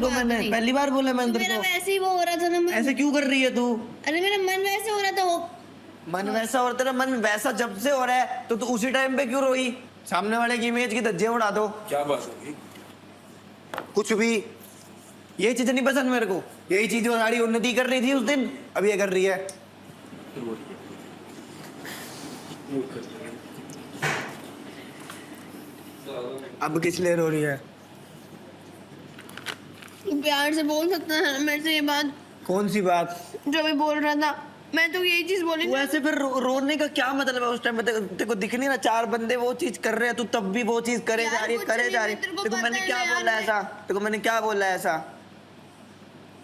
तेरे को मैंने पहली बार बोला मैंने तेरे को। वैसे ही वो हो रहा था ना। ऐसे क्यों कर रही है तू? अरे मेरा मन वैसे हो रहा था। मन वैसा और तेरा मन वैसा जब से हो रहा है तो तू उसी टाइम पे क्यों रोई? सामने वाले की इमेज की धज्जियां उड़ा दो। क्या बात होगी? कुछ भी, ये चीज नहीं पसंद मेरे को। यही चीज वो सारी उन्नति कर रही थी उस दिन, अब ये कर रही है। अब किस लिए रो रही है? प्यार से बोल सकता है मेरे से ये बात? कौन सी बात? जो भी बोल रहा था, मैं तो यही चीज बोली। तू ऐसे फिर रोने का क्या मतलब है? उस टाइम पे तेरे को दिख नहीं ना, चार बंदे वो चीज कर रहे हैं, तू तब भी वो चीज करे जा रही है, करे जा रही है। तेरे को मैंने क्या बोला ऐसा? तेरे को मैंने क्या बोला ऐसा?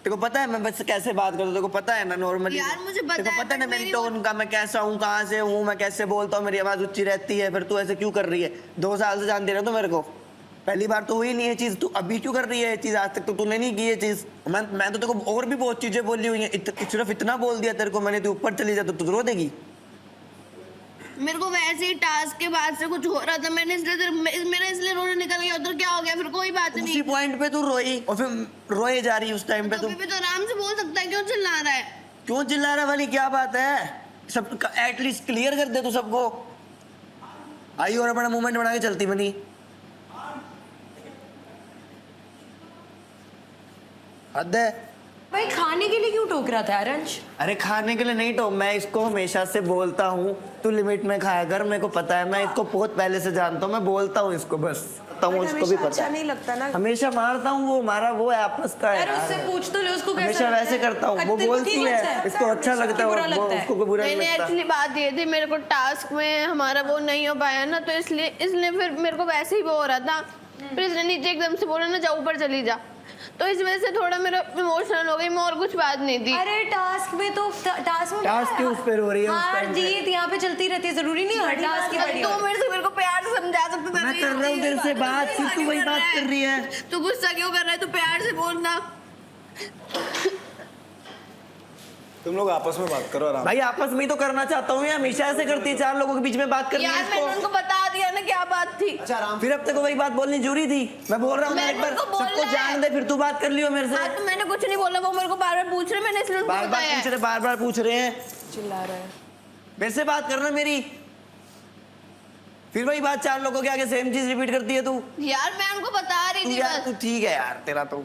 तेरे को पता है मैं बस कैसे बात करता हूँ? तेरे को पता है ना नॉर्मली? यार मुझे पता है। तेरे को पता है ना मेरी टोन का, मैं कैसा हूँ, कहाँ से हूँ, मैं कैसे बोलता हूँ, मेरी आवाज ऊंची रहती है। फिर तू ऐसे क्यों कर रही है? 2 साल से जानती है ना तू मेरे को। पहली बार तो हुई नहीं है चीज, तू अभी क्यों कर रही है ये चीज? आज तक तो तूने नहीं की ये चीज। मैं तो तेरे को और भी बहुत चीजें बोली हुई है, सिर्फ इतना बोल दिया तेरे को मैंने, तू ऊपर चली जा तो तू रो देगी। मेरे को वैसे ही टास्क के बाद से कुछ हो रहा था, मैंने इसलिए मेरा इसलिए रोने निकल गया। उधर क्या हो गया? फिर कोई बात नहीं। उसी पॉइंट पे तू रोई और फिर रोए जा रही उस टाइम पे। तू भी तो आराम से बोल सकता है, क्यों चिल्ला रहा है? क्यों चिल्ला रहा वाली क्या बात है? सब एटलीस्ट क्लियर कर दे तू सबको। आई और अपना मूवमेंट बना के चलती बनी। हद है भाई, खाने के लिए क्यों टोक रहा था आरंश? अरे खाने के लिए नहीं तो मैं इसको हमेशा से बोलता हूँ तू लिमिट में खाया कर, मेरे को पता है, मैं इसको बहुत पहले से जानता हूँ, मैं बोलता हूँ इसको, बस बताता हूँ, इसको भी पता अच्छा है। नहीं लगता ना, हमेशा मारता हूँ, वो हमारा वो है आपस का है। अरे उससे पूछ तो ले उसको कैसा हमेशा लगता वैसे है? करता हूँ, वो तेरे को बोलती ठीक लगता है इसको अच्छा लगता है, उसको कोई बुरा नहीं लगता। एक्चुअली बात ये थी, मेरे को टास्क में हमारा वो नहीं हो पाया ना, तो इसलिए फिर मेरे को वैसे ही वो हो रहा था। फिर इसने नीचे एकदम से बोला ना जा ऊपर चली जा, तो इस वजह से थोड़ा मेरा इमोशनल हो गई मैं, और कुछ बात नहीं थी। अरे टास्क में तो टास्क क्यों उस पे रो रही है? हार जीत यहाँ पे चलती रहती है, जरूरी नहीं हर टास्क की बड़ी तो मेरे को प्यार से समझा सकते थे। मैं कर रहा हूँ तेरे से बात, फिर तू वही बात कर रही है। तू गुस्सा क्यों कर रहा है? तू प्यार से बोलना। तुम लोग आपस में बात करो आराम। भाई आपस में ही तो करना चाहता हूँ, हमेशा ऐसे करती है, 4 लोगों के बीच में बात करनी है यार मैंने उनको बता दिया ना क्या बात थी। अच्छा आराम। फिर अब तक वही बात बोलनी जरूरी थी? मैं बोल रहा हूँ एक बार सबको जान दे, फिर तू बात कर लियो मेरे से। हाँ, तो मैंने कुछ नहीं बोला, वो मेरे को बार-बार पूछ रहे, मैंने इसलिए उनको बताया। बार-बार पूछ रहे हैं, चिल्ला रहा है। मेरे से बात करना मेरी, फिर वही बात 4 लोगों के आगे सेम चीज रिपीट करती है तू। यार मैं उनको बता रही थी यार तू ठीक है यार, तेरा तो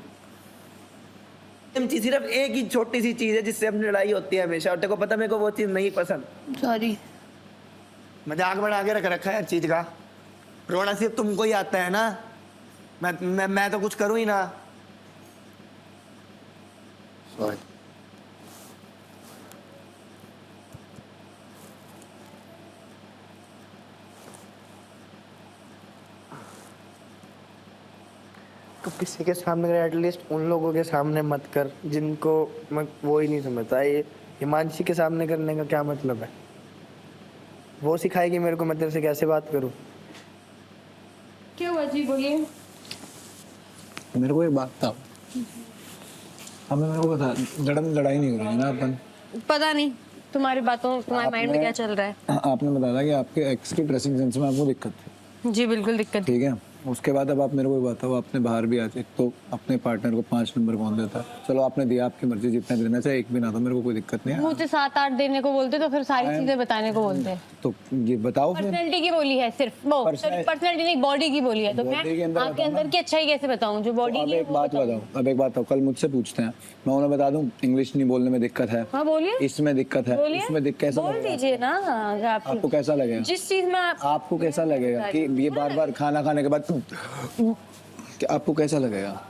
सिर्फ एक ही छोटी सी चीज है जिससे अपनी लड़ाई होती है हमेशा, और तेरे को पता मेरे को वो चीज नहीं पसंद। सॉरी। मजाक बना के रख रखा है हर चीज का। रोना सिर्फ तुमको ही आता है ना, मैं तो कुछ करूँ ही ना। सॉरी। तो किसी के सामने कर, एटलीस्ट उन लोगों के सामने मत कर जिनको मैं वो ही नहीं समझता। ये हिमांशी के सामने करने का क्या मतलब है? वो सिखाएगी मेरे को मैं तेरे से कैसे बात करूं। क्या हुआ जी, बोलिए। मेरे को एक बात था, हमें मेरे को बता, लड़ाई नहीं हो रही ना अपन? पता नहीं तुम्हारी बातों, तुम्हारे माइंड में क्या चल रहा है। आपने बताया था कि आपके एक्स की ड्रेसिंग सेंस में आपको दिक्कत थी। जी बिल्कुल दिक्कत। ठीक है, उसके बाद अब आप मेरे को बताओ, आपने बाहर भी आज एक तो अपने पार्टनर को 5 नंबर कौन देता? चलो आपने दिया, आपकी मर्जी, जितना देना चाहे, एक भी ना दो, मेरे को कोई दिक्कत नहीं है। मुझे 7-8 देने को बोलते तो फिर सारी चीजें बताने को बोलते। तो ये बताओ फिर। पर्सनैलिटी की बोली है सिर्फ वो, पर्सनैलिटी नहीं बॉडी की बोली है, तो मैं आपके अंदर की अच्छाई कैसे बताऊं जो बॉडी की है? एक बात बताओ, अब एक बात बताओ, कल मुझसे पूछते हैं, मैं उन्हें बता दूं इंग्लिश नहीं बोलने में दिक्कत है, हाँ बोलिए, इसमें दिक्कत है, इसमें कैसा बोल दीजिए ना। आपको कैसा लगेगा? जिस चीज में आपको कैसा लगेगा कि ये बार-बार खाना खाने के बाद कि आपको कैसा लगेगा?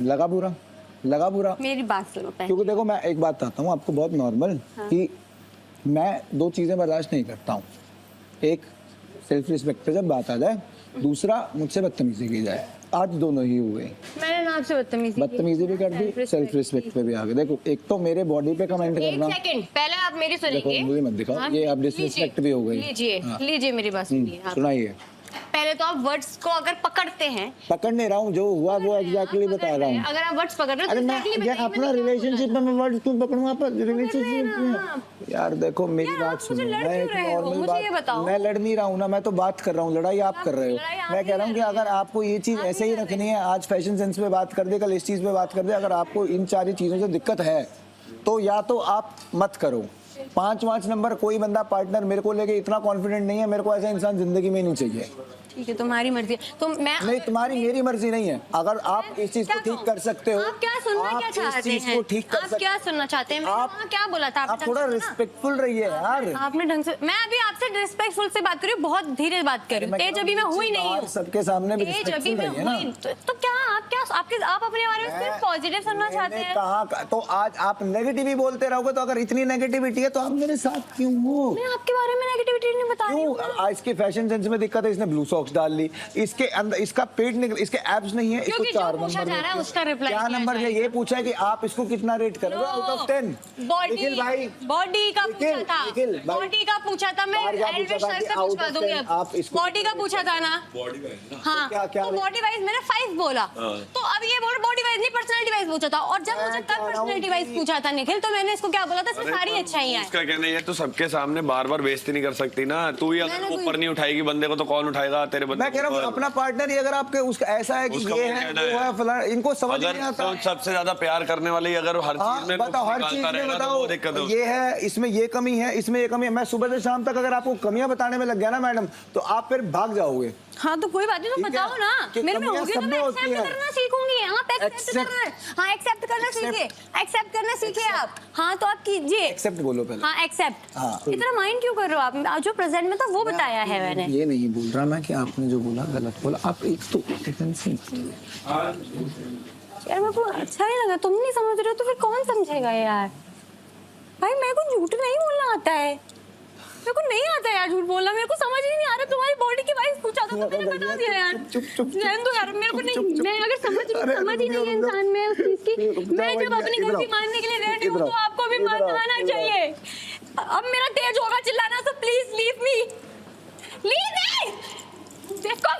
लगा बुरा? मेरी बात सुनो पहले। क्योंकि देखो मैं एक बात बताता हूँ आपको बहुत नॉर्मल, कि मैं 2 चीजें बर्दाश्त नहीं करता हूँ। एक सेल्फ रिस्पेक्ट पे जब बात आ जाए, दूसरा मुझसे बदतमीजी की जाए। आज दोनों ही हुए। मैंने ना आपसे बदतमीजी भी कर दी, सेल्फ रिस्पेक्ट पे भी आ गए। देखो एक तो मेरे बॉडी पे कमेंट करना। एक सेकंड पहले आप मेरी सुनिए। देखो मुझे मत दिखाओ, ये अब डिसरिस्पेक्ट भी हो गई। लीजिए मेरी बात सुनिए। सुनाइए। पहले तो आप वर्ड्स को अगर पकड़ते हैं, पकड़ नहीं रहा हूँ, जो हुआ वो एग्जैक्टली बता रहा हूँ। अगर आप वर्ड्स पकड़ रहे हो अरे तो मैं exactly यार बताइए, अपना मैं तो रिलेशनशिप में मैं वर्ड क्यों पकड़ूं? आप रिलेशनशिप ना। में यार देखो मेरी यार, बात आप मुझे सुनो, लड़ मैं क्यों एक रहे हो? नॉर्मल मुझे ये बात, बताओ। मैं लड़ नहीं रहा हूँ ना, मैं तो बात कर रहा हूँ, लड़ाई आप कर रहे लड़ाई हो। आप मैं नहीं कह रहा हूँ कि कर रहे अगर आपको ये चीज ऐसे ही रखनी है, आज फैशन सेंस पे बात कर दे, कल इस चीज पे बात कर दे, अगर आपको इन सारी चीजों से दिक्कत है तो या तो आप मत करो। 5 नंबर कोई बंदा पार्टनर मेरे को लेके इतना कॉन्फिडेंट नहीं है, मेरे को ऐसा इंसान जिंदगी में नहीं चाहिए। ठीक है, तुम्हारी मर्जी है। तो मैं नहीं, तुम्हारी मेरी मर्जी नहीं है। अगर आप इस चीज को क्या ठीक कहूं? कर सकते हो, आप क्या सुनना आप क्या इस चाहते चीज हैं? को ठीक कर आप सकते क्या सुनना चाहते हैं? मैंने आप- वहाँ क्या बोला था? आप आपने थोड़ा ढंग से सुना? रिस्पेक्टफुल रहिए यार। आपने ढंग से, मैं अभी आपसे रिस्पेक्टफुल से बात कर रही हूँ, बहुत धीरे बात कर रही हूँ, तेज अभी मैं हुई नहीं हूँ, सबके सामने भी तेज अभी रिस्पेक्टफुल मैं रहिए ना। हुई तो क्या आप अपने बारे में सिर्फ पॉजिटिव सुनना चाहते हैं? कहा तो आज आप नेगेटिव ही बोलते रहोगे, तो अगर इतनी नेगेटिविटी है तो आप मेरे साथ क्यों हो? मैं आपके बारे में नेगेटिविटी नहीं बता रही हूँ। क्यों? इसके फैशन सेंस में दिक्कत है, इसने ब्लू सॉक्स डाल ली, इसके अंदर इसका पेट निकल, इसके एब्स नहीं है, इसको क्योंकि जो 4 पूछा नंबर जा रहा है उसका रिप्लाई क्या नंबर है? ये पूछा है कि आप इसको कितना रेट करोगे आउट ऑफ 10? निखिल भाई, बॉडी का पूछा निखिल, था, निखिल भाई, बॉडी का पूछा था, मैं बाहर जा पूछा एल्विश था सर कि से out पूछवा of दूंगी 10 अब। आप इसको बॉडी का पूछा था ना, हाँ, क्या तो बॉडी वाइज मैंने 5 बोला, तो अब ये बोल बॉडी वाइज नहीं पर्सनालिटी वाइज पूछा था, और जब मुझे कल पर्सनालिटी वाइज पूछा था निखिल, तो मैंने इसको क्या बोला था, इसमें सारी अच्छाइयाँ हैं। उसका कहना ये है, तो सबके सामने बार बार बेइज्जती नहीं कर सकती ना। तू ही अगर मैंने ऊपर नहीं उठाएगी बंदे को तो कौन उठाएगा तेरे बंदे मैं कह रहा हूँ को? अपना पार्टनर ही अगर आपके उसका ऐसा है कि उसका ये वो है कहना वो है। है फलाना, इनको समझ अगर नहीं आता। तो सबसे ज्यादा प्यार करने वाले अगर हर हाँ, चीज में बताओ, हर चीज निकालता में रहेगा तो बताओ वो दिक्कत है। ये है, इसमें ये कमी है, इसमें ये कमी है। मैं सुबह से शाम तक अगर आपको कमियां बताने में लग गया ना मैडम, तो आप फिर भाग जाओगे। हाँ तो कोई बात नहीं, तो ठीक है, बताओ ना, कि मेरे में कमियां होगी तो सब मैं में होती एक्सेप्ट हैं। करना सीखूंगी। आप एक्सेप्ट Accept- करना, हाँ एक्सेप्ट करना सीखिए, एक्सेप्ट करना सीखिए आप। हाँ तो आप कीजिए, एक्सेप्ट बोलो पहले। हाँ एक्सेप्ट। हाँ। इतना माइंड क्यों कर रहे हो आप? जो प्रेजेंट में था वो बताया है मैंने। ये नहीं बोल रहा मैं कि आपने जो बोला गलत बोला। आप एक तो यार मेरे को अच्छा नहीं लगा, तुम नहीं समझ रहे हो तो फिर कौन समझेगा यार? भाई मेरे को झूठ नहीं बोलना आता है, मेरे को नहीं आता यार झूठ बोलना, मेरे को समझ ही नहीं आ रहा। तुम्हारी बॉडी की वाइज पूछा था तो मैंने बता दिया यार। रहने दो यार, मेरे को नहीं, मैं अगर समझ ही नहीं है इंसान में उस चीज की। मैं जब अपनी गलती मानने के लिए रेडी हूँ तो आपको भी मानना आना चाहिए। अब मेरा तेज होगा चिल्लाना, तो please leave me, leave me. देखो